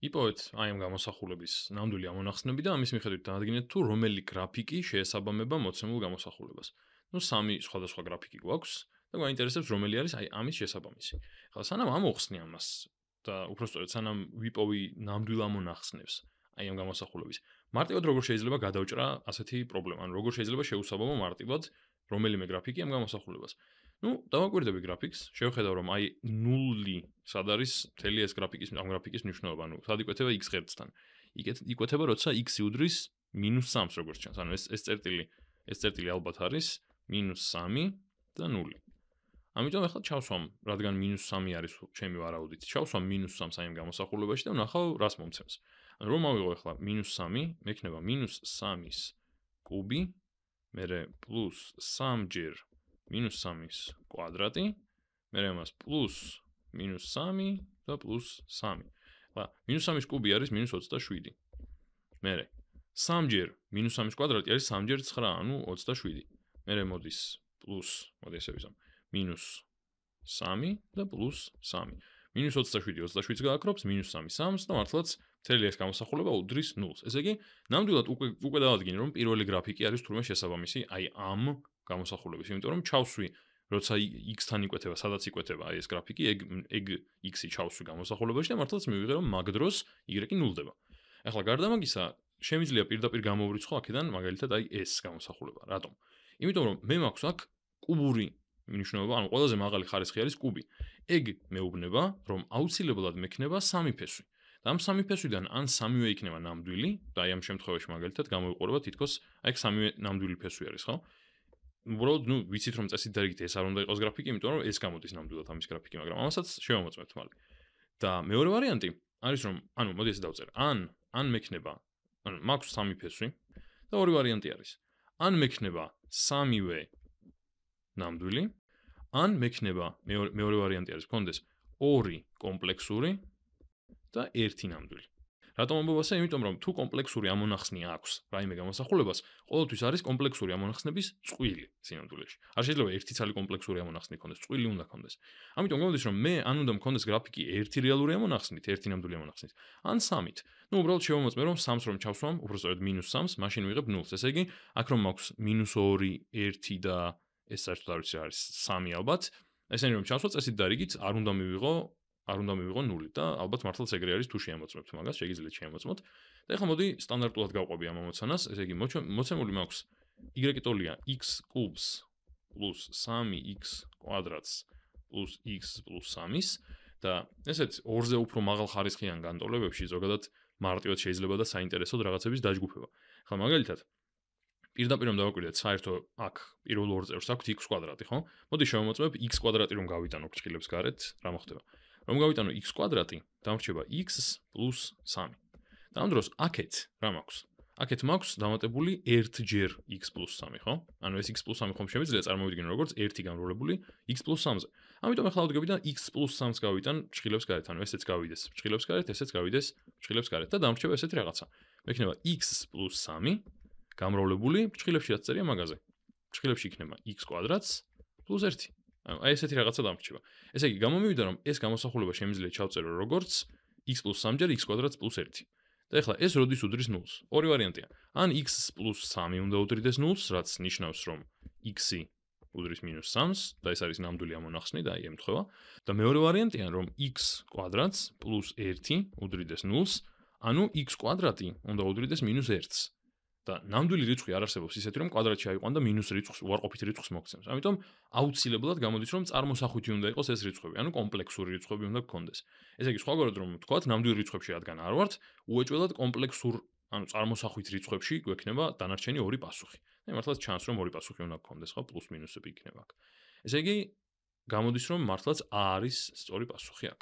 იპოვეთ აი ამ გამოსახულების ნამდვილი ამონახსნები და ამის მიხედვით დაადგინეთ თუ რომელი გრაფიკი შეესაბამება მოცემულ გამოსახულებას. ნუ სამი სხვადასხვა გრაფიკი გვაქვს და გვაინტერესებს რომელი არის აი ამის შესაბამისი. ახლა სანამ ამოვხსნი ამას და უпростоრად სანამ ვიპოვი ნამდვილ ამონახსნებს აი ამ გამოსახულების, მარტივად როგორ შეიძლება გადავჭრა ასეთი პრობლემა, ანუ როგორ შეიძლება შეუსაბამო მარტივად რომელიმე გრაფიკი ამ გამოსახულებას. ნუ დავაკვირდები გრაფიკს, შევხედავ რომ აი 0 სად არის მთელი ეს ამ გრაფიკის მნიშვნელობა, ანუ სად იკვეთება x ღერცთან. იკვეთება როცა x უდრის -3-ს როგორც ჩანს. ანუ ეს წერტილი ალბათ არის -3 და 0. ამიტომ ახლა ჩავსვამ, რადგან -3 არის ჩემი ვარაუდით. ჩავსვამ -3-ს აი ამ გამოსახულებაში და ვნახავ რას მომცემს. ანუ რომ ავიღო ახლა -3, მექნება -3-ის კუბი, მერე +3 -3-ის კვადრატი, მერე ამას +-3 და +3. ახლა -3-ის კუბი არის -27. მერე 3 -3-ის კვადრატი არის 3 9, ანუ 27. მერე მოდის მოდი ესე ვიზამ. -3 და +3. -27 27-ს გააკრობს, -3 3-ს და მართლაც მთელი ეს გამოსახულება უდრის 0-ს. ესე იგი, ნამდვილად უკვე დავადგინე, რომ პირველი გრაფიკი არის თურმე შესაბამისი აი ამ გამოსახულების, იმიტომ რომ ჩავსვი, როცა x-თან იკვეთება, სადაც იკვეთება აი ეს გრაფიკი, ეგ x-ი ჩავსვი გამოსახულებაში და მართლაც მივიღე, რომ მაგ დროს y-ი ნულდება. ახლა გარდა მაგისა, შემიძლია პირდაპირ გამოვრიცხო აქედან მაგალითად აი ეს გამოსახულება. რატომ? იმიტომ რომ მე მაქვს აქ კუბური მნიშვნელობა, ანუ ყველაზე მაღალი ხარისხი არის კუბი. ეგ მეუბნება, რომ აუცილებლად მექნება სამი ფესვი. და ამ სამი ფესვიდან ან სამივე იქნება ნამდვილი, და აი ამ შემთხვევაში მაგალითად გამოვიყურება თითქოს აი ეს სამივე ნამდვილი ფესვი არის, ხო? უბრალოდ, ნუ ვიცით რომ წესით დარიგით ეს არ უნდა იყოს გრაფიკი, იმიტომ რომ ეს გამოდის ნამდვილად ამის გრაფიკი, მაგრამ ამასაც შევამოწმებთ მალე. და მეორე ვარიანტი არის რომ, ანუ მოდი ესე დავწერე, ან მექნება, ანუ მაქვს სამი ფესვი და ორი ვარიანტი არის. ან მექნება სამივე ნამდვილი, ან მექნება მეორე ვარიანტი არის, გქონდეს ორი კომპლექსური და ერთი ნამდვილი. რატომ ამბობ ასე? იმიტომ რომ თუ კომპლექსური ამონახსნი აქვს რაიმე გამოსახულებას, ყოველთვის არის კომპლექსური ამონახსნების წყვილი სინამდვილეში. არ შეიძლება ერთი ცალი კომპლექსური ამონახსნი ქონდეს, წყვილი უნდა ქონდეს. ამიტომ გამოდის რომ მე ან უნდა მქონდეს გრაფიკი ერთი რეალური ამონახსნით, ერთი ნამდვილი ამონახსნით, ან სამით. ნუ უბრალოდ შევამოწმე რომ 3-ს რომ ჩავსვამ, უბრალოდ -3-ს, მაშინ ვიღებ 0-ს. ესე იგი, აქ რომ მაქვს -2, 1 და ეს საერთოდ არ ვიცი რა არის 3 ალბათ. ესენი რომ ჩავსვა წესით დარიგით, არ უნდა მივიღო 0 და ალბათ მართლაც ეგრე არის თუ შეამოწმებთ მაგას, შეგიძლიათ შეამოწმოთ. და ახლა მოდი სტანდარტულად გავყვები ამ ამოცანას, ესე იგი მოცემული მაქვს y ტოლია x კუბს plus 3x კვადრატს plus x plus 3-ის და ესეთ ორზე უფრო მაღალ ხარისხიან განტოლებებში ზოგადად მარტივად შეიძლება და საინტერესოდ რაღაცების დაჯგუფება. ახლა მაგალითად პირდაპირ რომ დავაკვირდეთ, საერთო აქ პირველ ორ წევრს აქვთ x კვადრატი, ხო? მოდი შევამოწმებ x კვადრატი რომ გავიტანო ფრჩხილებს გარეთ, რა მოხდება? რომ გავიტანო x კვადრატი, დამრჩება x plus 3. და ამ დროს აქეთ რა მაქვს? აქეთ მაქვს დამატებული 1-ჯერ x plus 3, ხო? ანუ ეს x plus 3 ხომ შემიძლია წარმოვიდგინო როგორც 1 გამრავლებული x plus 3-ზე. ამიტომ ახლა ავდგებიდან x plus 3-ს გავიტან ფრჩხილებს გარეთ, ანუ ესეც გავიდეს ფრჩხილებს გარეთ, ესეც გავიდეს ფრჩხილებს გარეთ და დამრჩება ესეთი რაღაცა. მექნება x plus 3 გამრავლებული ფრჩხილებში დაწერია მაგაზე. ფრჩხილებში იქნება x კვადრატს plus 1. აი ესეთი რაღაცა დამრჩება. ესე იგი, გამომივიდა რომ ეს გამოსახულება შემიძლია ჩავწერო როგორც x plus 3-ჯერ x კვადრატს plus 1. და ახლა ეს როდის უდრის 0-ს? ორი ვარიანტია. ან x plus 3 უნდა უდრიდეს 0-ს, რაც ნიშნავს რომ x-ი უდრის -3-ს და ეს არის ნამდვილი ამონახსნი და აი ემთხვევა. და მეორე ვარიანტია რომ x კვადრატს plus 1 უდრიდეს 0-ს, ანუ x კვადრატი უნდა უდრიდეს -1-ს. და ნამდვილი რიცხვი არ არსებობს ისეთი რომ კვადრატში აიყვან და მინუს რიცხვს, უარყოფით რიცხვს მოგცემს. ამიტომ აუცილებლად გამოდის რომ წარმოსახვითი უნდა იყოს ეს რიცხვები, ანუ კომპლექსური რიცხვები უნდა გქონდეს. ესე იგი, სხვაგვარად რომ ვთქვათ, ნამდვილ რიცხვებში რადგან არ ვართ, უეჭველად კომპლექსურ, ანუ წარმოსახვით რიცხვებში გვექნება დანარჩენი ორი პასუხი. და მართლაც ჩანს რომ ორი პასუხი უნდა გქონდეს, ხო, პლუს მინუსები იქნება აქ. ესე იგი, გამოდის რომ მართლაც არის სწორი პასუხი აქ.